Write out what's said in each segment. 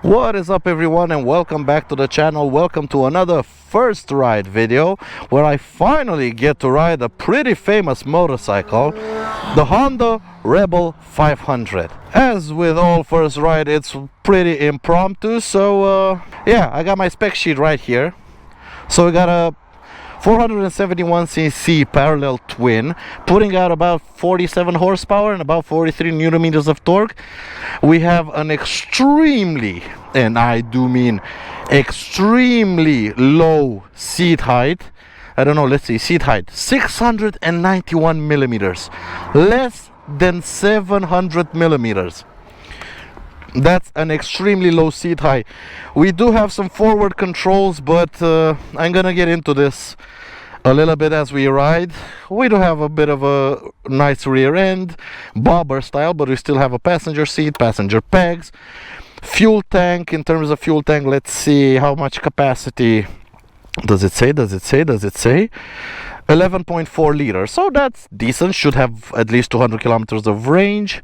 What is up, everyone, and welcome back to the channel. Welcome to another first ride video where I finally get to ride a pretty famous motorcycle, the Honda Rebel 500. As with all first ride, it's pretty impromptu, so yeah, I got my spec sheet right here. So we got a 471cc parallel twin, putting out about 47 horsepower and about 43 newton meters of torque. We have an extremely, and I do mean extremely, low seat height. I don't know, let's see, seat height 691 millimeters, less than 700 millimeters. That's an extremely low seat height. We do have some forward controls, but I'm gonna get into this a little bit as we ride. We do have a bit of a nice rear end, bobber style, but we still have a passenger seat, passenger pegs. Fuel tank, in terms of fuel tank, let's see how much capacity. Does it say? 11.4 liters, so that's decent. Should have at least 200 kilometers of range.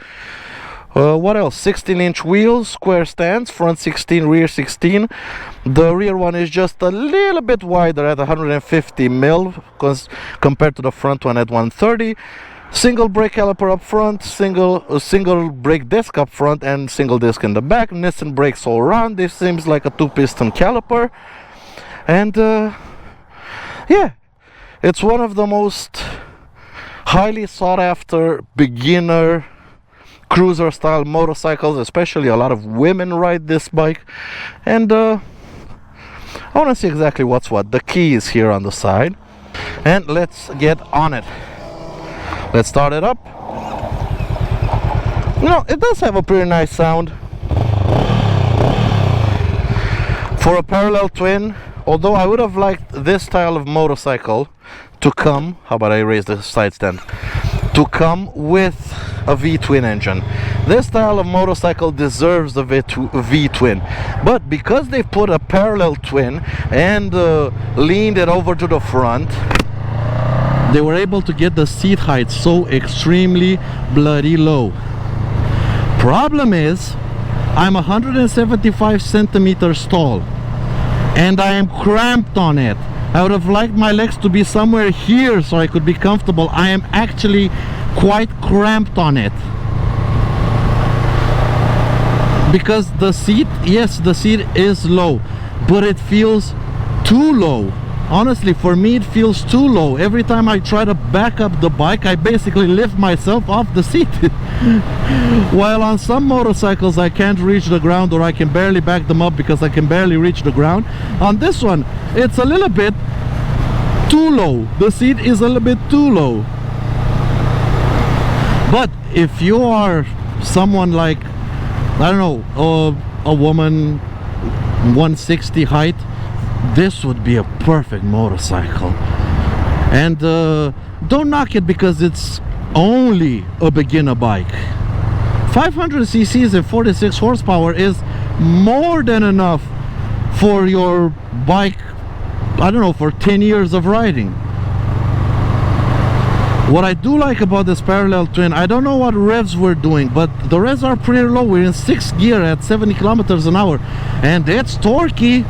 What else? 16-inch wheels, square stands, front 16, rear 16. The rear one is just a little bit wider at 150 mil compared to the front one at 130. Single brake caliper up front, single brake disc up front, and single disc in the back. Nissan brakes all around. This seems like a two-piston caliper, and yeah, it's one of the most highly sought-after beginner cruiser style motorcycles. Especially a lot of women ride this bike, and I want to see exactly what's what. The key is here on the side, and let's get on it. Let's start it up. You know, it does have a pretty nice sound for a parallel twin, although I would have liked this style of motorcycle to come, how about I raise the side stand, to come with a V-twin engine. This style of motorcycle deserves the V-twin, but because they put a parallel twin and leaned it over to the front, they were able to get the seat height so extremely bloody low. Problem is, I'm 175 centimeters tall and I am cramped on it. I would have liked my legs to be somewhere here so I could be comfortable. I am actually quite cramped on it because the seat, yes, the seat is low, but it feels too low. Honestly, for me, it feels too low. Every time I try to back up the bike, I basically lift myself off the seat. While on some motorcycles I can't reach the ground, or I can barely back them up because I can barely reach the ground. On this one, it's a little bit too low. The seat is a little bit too low. But if you are someone like, I don't know, a woman 160 height, this would be a perfect motorcycle. And don't knock it because it's only a beginner bike. 500 cc's and 46 horsepower is more than enough for your bike, I don't know, for 10 years of riding. What I do like about this parallel twin, I don't know what revs we're doing, but the revs are pretty low. We're in 6th gear at 70 kilometers an hour, and it's torquey.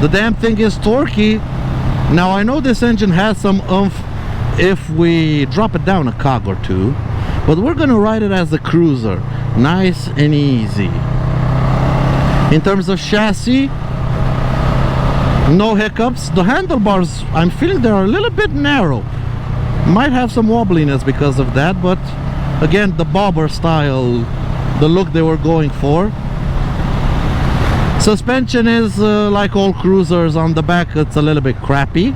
The damn thing is torquey. Now I know this engine has some oomph if we drop it down a cog or two, but we're gonna ride it as a cruiser, nice and easy. In terms of chassis, no hiccups. The handlebars, I'm feeling they are a little bit narrow. Might have some wobbliness because of that, but again, the bobber style, the look they were going for. Suspension is like all cruisers. On the back it's a little bit crappy,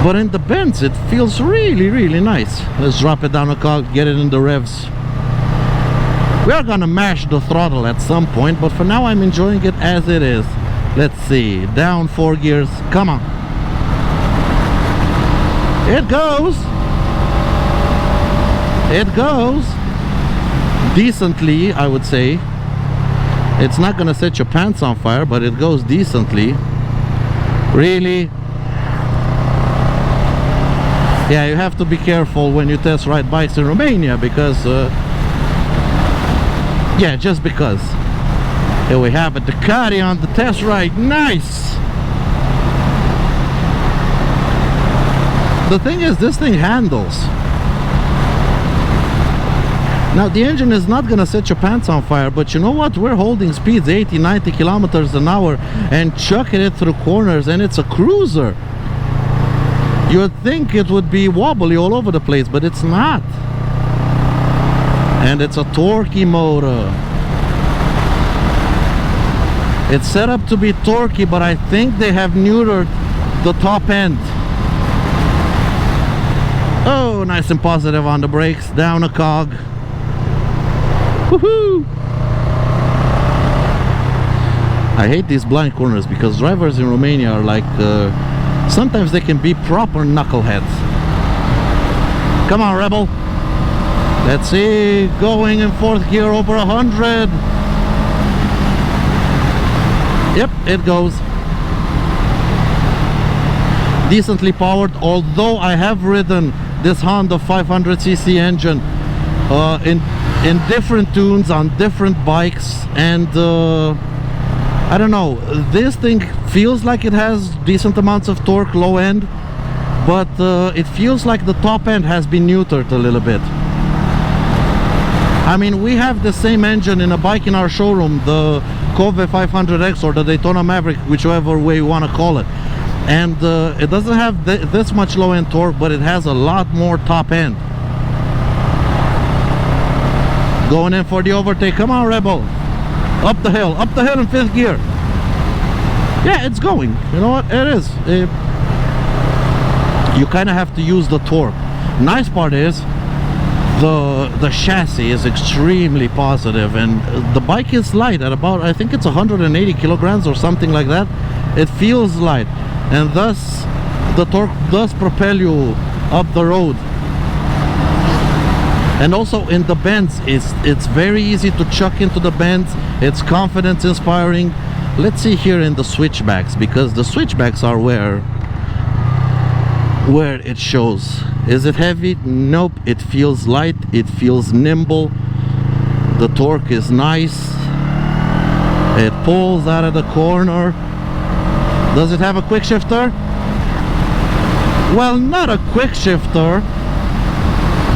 but in the bends it feels really nice. Let's drop it down a cog, get it in the revs. We are gonna mash the throttle at some point, but for now I'm enjoying it as it is. Let's see, down 4 gears, come on. It goes decently, I would say. It's not gonna set your pants on fire, but it goes decently. Really, yeah, you have to be careful when you test ride bikes in Romania because yeah, just because Here we have a Ducati on the test ride. Nice. The thing is, this thing handles. Now the engine is not gonna set your pants on fire, but you know what? We're holding speeds 80-90 kilometers an hour and chucking it through corners, and it's a cruiser. You would think it would be wobbly all over the place, but it's not. And it's a torquey motor. It's set up to be torquey, but I think they have neutered the top end. Oh, nice and positive on the brakes, down a cog. Woohoo! I hate these blind corners because drivers in Romania are like, sometimes they can be proper knuckleheads. Come on, Rebel. Let's see, going in fourth gear over 100. Yep, it goes. Decently powered, although I have ridden this Honda 500cc engine in different tunes on different bikes, and I don't know, this thing feels like it has decent amounts of torque low end, but it feels like the top end has been neutered a little bit. I mean, we have the same engine in a bike in our showroom, the Cove 500X or the Daytona Maverick, whichever way you want to call it, and it doesn't have this much low end torque, but it has a lot more top end. Going in for the overtake. Come on, Rebel. Up the hill in fifth gear. Yeah, it's going. You know what? It is. You kind of have to use the torque. Nice part is the chassis is extremely positive, and the bike is light at about, I think it's 180 kilograms or something like that. It feels light, and thus the torque does propel you up the road. And also in the bends, it's very easy to chuck into the bends. It's confidence inspiring. Let's see here in the switchbacks, because the switchbacks are where it shows. Is it heavy? Nope. It feels light, it feels nimble, the torque is nice, it pulls out of the corner. Does it have a quick shifter? Well, not a quick shifter,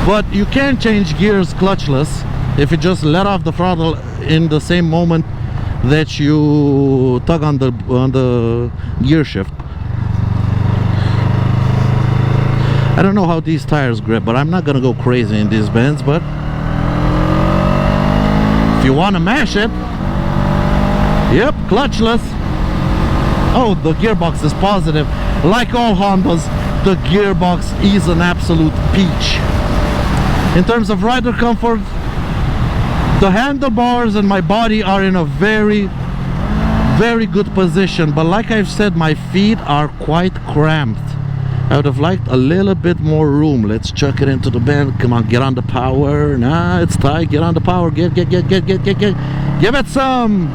but you can change gears clutchless if you just let off the throttle in the same moment that you tug on the gear shift. I don't know how these tires grip, but I'm not gonna go crazy in these bends. But if you want to mash it, yep, clutchless. Oh, the gearbox is positive. Like all Hondas, the gearbox is an absolute peach. In terms of rider comfort, the handlebars and my body are in a very, very good position, but like I've said, my feet are quite cramped. I would have liked a little bit more room. Let's chuck it into the bend. Come on, get on the power. Nah, it's tight. Get on the power. Get. Give it some.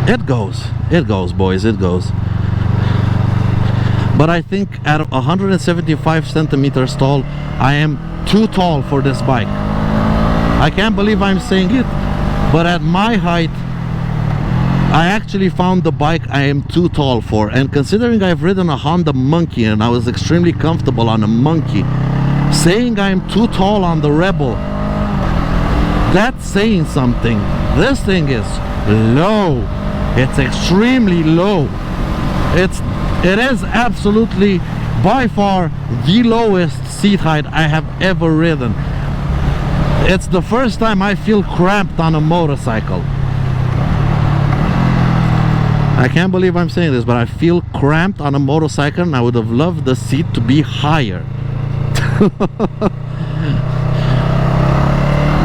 It goes, boys, it goes. But I think at 175 centimeters tall, I am too tall for this bike. I can't believe I'm saying it, but at my height, I actually found the bike I am too tall for. And considering I've ridden a Honda Monkey and I was extremely comfortable on a Monkey, saying I'm too tall on the Rebel, that's saying something. This thing is low. It's extremely low. It is absolutely by far the lowest seat height I have ever ridden. It's the first time I feel cramped on a motorcycle. I can't believe I'm saying this, but I feel cramped on a motorcycle, and I would have loved the seat to be higher.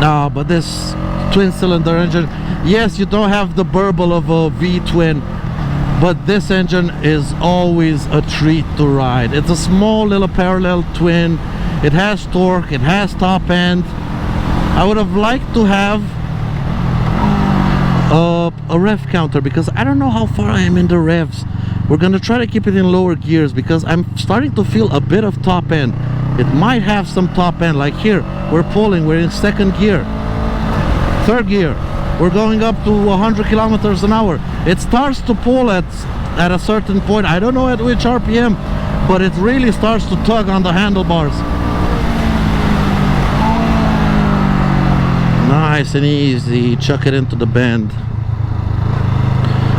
No, but this twin cylinder engine, yes, you don't have the burble of a V-twin, but this engine is always a treat to ride. It's a small little parallel twin. It has torque, it has top end. I would have liked to have a rev counter, because I don't know how far I am in the revs. We're gonna try to keep it in lower gears because I'm starting to feel a bit of top end. It might have some top end, like here we're pulling, we're in second gear, third gear, we're going up to 100 kilometers an hour. It starts to pull at a certain point. I don't know at which RPM, but it really starts to tug on the handlebars. Nice and easy, chuck it into the bend.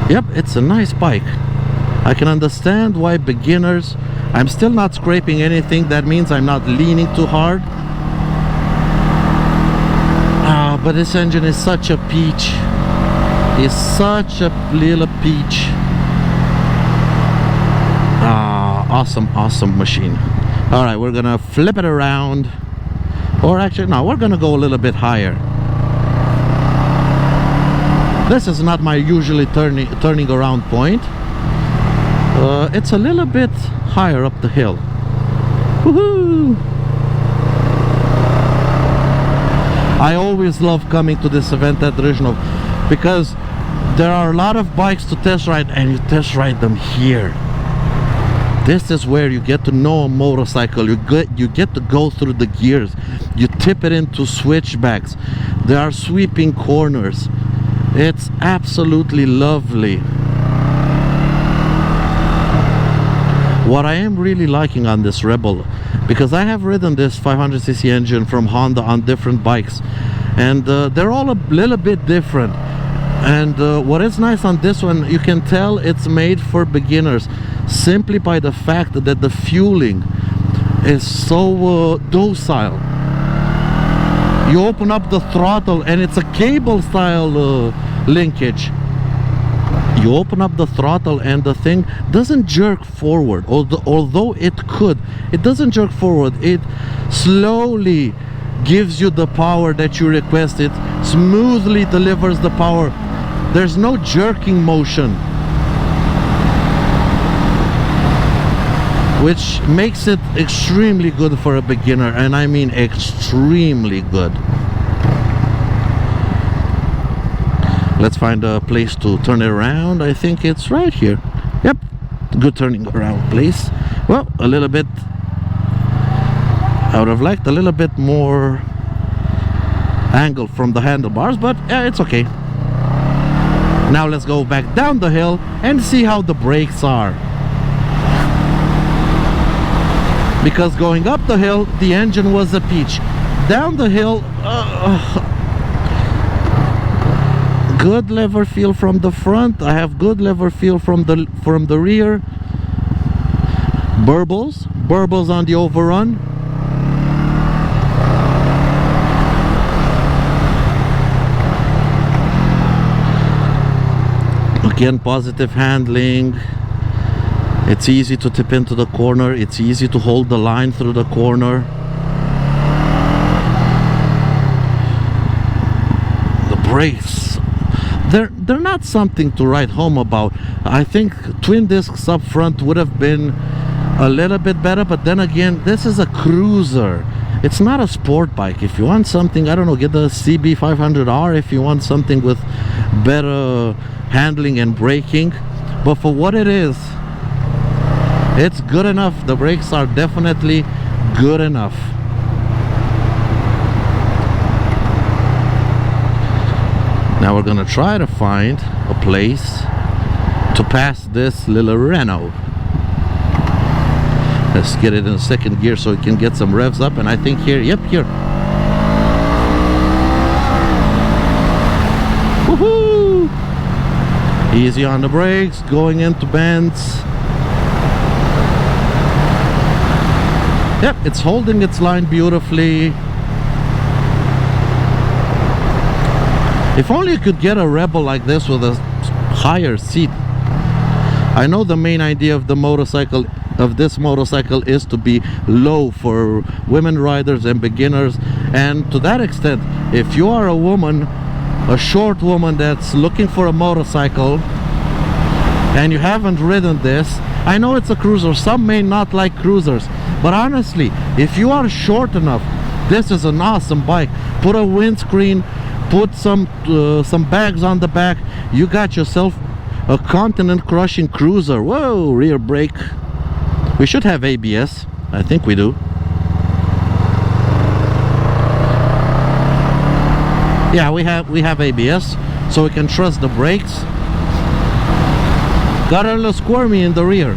Yep, it's a nice bike. I can understand why beginners, I'm still not scraping anything, that means I'm not leaning too hard. But this engine is such a peach. It's such a little peach. Awesome machine. Alright, we're gonna flip it around. Or actually, no, we're gonna go a little bit higher. This is not my usually turning around point. It's a little bit higher up the hill. Woohoo! I always love coming to this event at Ryzhnov because there are a lot of bikes to test ride, and you test ride them here. This is where you get to know a motorcycle. You get to go through the gears. You tip it into switchbacks. There are sweeping corners. It's absolutely lovely. What I am really liking on this Rebel, because I have ridden this 500cc engine from Honda on different bikes, and they're all a little bit different. And what is nice on this one, you can tell it's made for beginners simply by the fact that the fueling is so docile. You open up the throttle and it's a cable style linkage. You open up the throttle and the thing doesn't jerk forward, although it could. It doesn't jerk forward. It slowly gives you the power that you requested, smoothly delivers the power. There's no jerking motion, which makes it extremely good for a beginner, and I mean extremely good. Let's find a place to turn it around. I think it's right here. Yep, good turning around place. Well, a little bit, I would have liked a little bit more angle from the handlebars, but yeah, it's okay. Now let's go back down the hill and see how the brakes are. Because going up the hill, the engine was a peach. Down the hill, good lever feel from the front. I have good lever feel from the rear. Burbles on the overrun. Again, positive handling. It's easy to tip into the corner. It's easy to hold the line through the corner. The brakes, they're not something to write home about. I think twin discs up front would have been a little bit better, but then again, this is a cruiser. It's not a sport bike. If you want something, I don't know, get the CB500R if you want something with better handling and braking. But for what it is, it's good enough. The brakes are definitely good enough. Now we're gonna try to find a place to pass this little Renault. Let's get it in second gear so it can get some revs up, and I think here, yep, here. Woohoo! Easy on the brakes, going into bends. Yep, it's holding its line beautifully. If only you could get a Rebel like this with a higher seat. I know the main idea of the motorcycle, of this motorcycle, is to be low for women riders and beginners, and to that extent, if you are a woman, a short woman that's looking for a motorcycle and you haven't ridden this, I know it's a cruiser, some may not like cruisers, but honestly, if you are short enough, this is an awesome bike. Put a windscreen, put some bags on the back, you got yourself a continent crushing cruiser. Whoa, rear brake. We should have ABS. I think we do. Yeah, we have ABS, so we can trust the brakes. Got a little squirmy in the rear.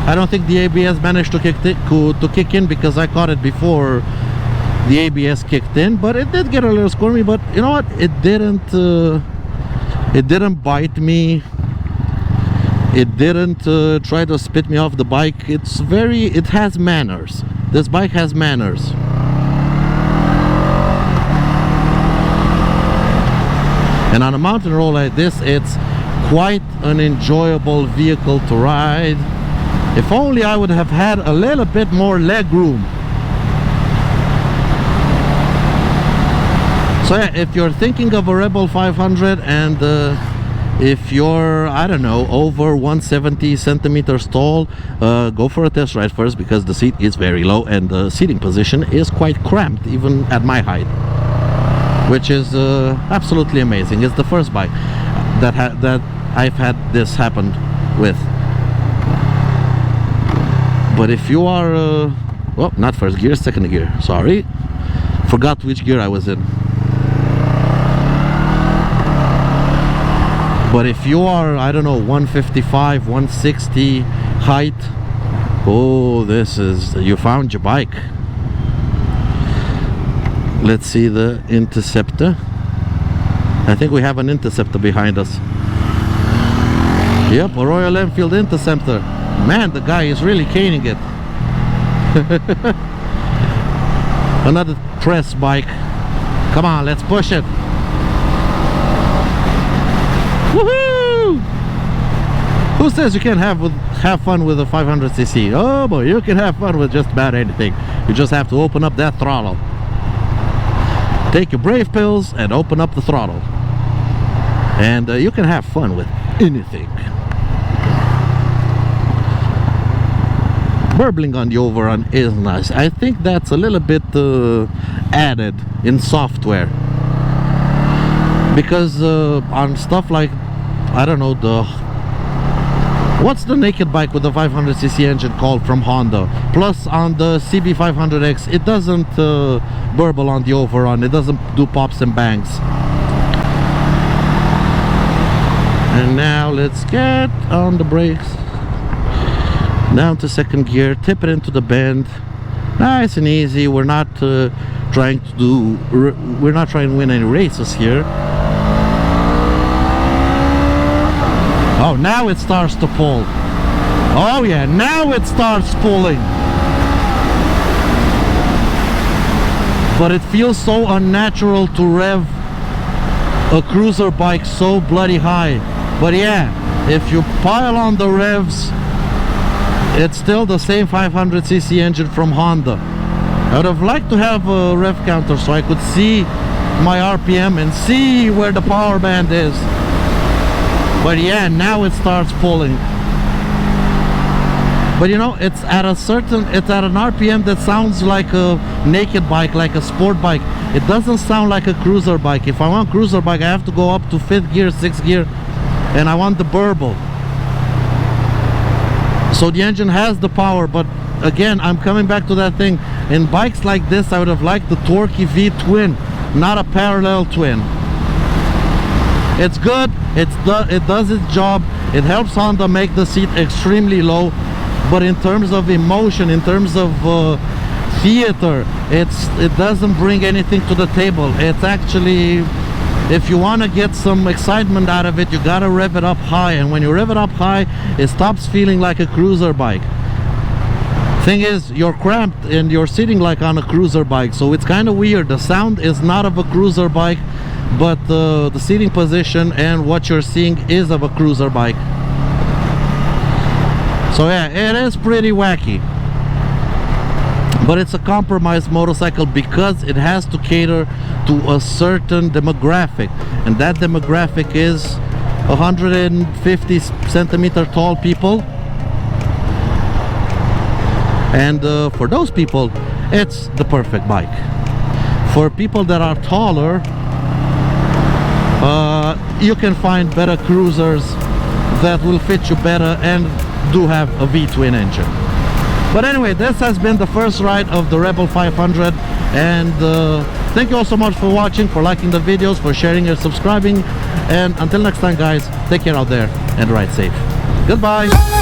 I don't think the ABS managed to kick in because I caught it before the ABS kicked in, but it did get a little squirmy. But you know what? It didn't bite me. It didn't try to spit me off the bike. It has manners. This bike has manners. And on a mountain road like this, it's quite an enjoyable vehicle to ride. If only I would have had a little bit more leg room. So yeah, if you're thinking of a Rebel 500 and if you're, I don't know, over 170 centimeters tall, go for a test ride first, because the seat is very low and the seating position is quite cramped even at my height, which is absolutely amazing. It's the first bike that I've had this happen with. But if you are well, not first gear, second gear, sorry, forgot which gear I was in. But if you are, I don't know, 155, 160 height, oh, you found your bike. Let's see the Interceptor. I think we have an Interceptor behind us. Yep, a Royal Enfield Interceptor. Man, the guy is really caning it. Another press bike. Come on, let's push it. Woohoo! Who says you can't have fun with a 500cc? Oh boy, you can have fun with just about anything. You just have to open up that throttle. Take your brave pills and open up the throttle, and you can have fun with anything. Burbling on the overrun is nice. I think that's a little bit added in software, because on stuff like, I don't know, what's the naked bike with the 500cc engine called from Honda? Plus on the CB500X, it doesn't burble on the overrun. It doesn't do pops and bangs. And now let's get on the brakes. Down to second gear, tip it into the bend. Nice and easy. We're not trying to win any races here. Oh, now it starts to pull. Oh yeah, now it starts pulling. But it feels so unnatural to rev a cruiser bike so bloody high. But yeah, if you pile on the revs, it's still the same 500cc engine from Honda. I would have liked to have a rev counter so I could see my RPM and see where the power band is. But yeah, now it starts pulling. But you know, it's at an RPM that sounds like a naked bike, like a sport bike. It doesn't sound like a cruiser bike. If I want cruiser bike, I have to go up to 5th gear, 6th gear, and I want the burble. So the engine has the power, but again, I'm coming back to that thing. In bikes like this, I would have liked the torquey V-twin, not a parallel twin. It's good, it does its job, it helps Honda make the seat extremely low, but in terms of emotion, in terms of theater, it doesn't bring anything to the table. It's actually, if you want to get some excitement out of it, you gotta rev it up high, and when you rev it up high, it stops feeling like a cruiser bike. Thing is, you're cramped and you're sitting like on a cruiser bike, so it's kind of weird. The sound is not of a cruiser bike, but the seating position and what you're seeing is of a cruiser bike. So yeah, it is pretty wacky, but it's a compromise motorcycle because it has to cater to a certain demographic, and that demographic is 150 centimeter tall people. And for those people, it's the perfect bike. For people that are taller, you can find better cruisers that will fit you better and do have a V-twin engine. But anyway, this has been the first ride of the Rebel 500, and thank you all so much for watching, for liking the videos, for sharing and subscribing, and until next time guys, take care out there and ride safe. Goodbye.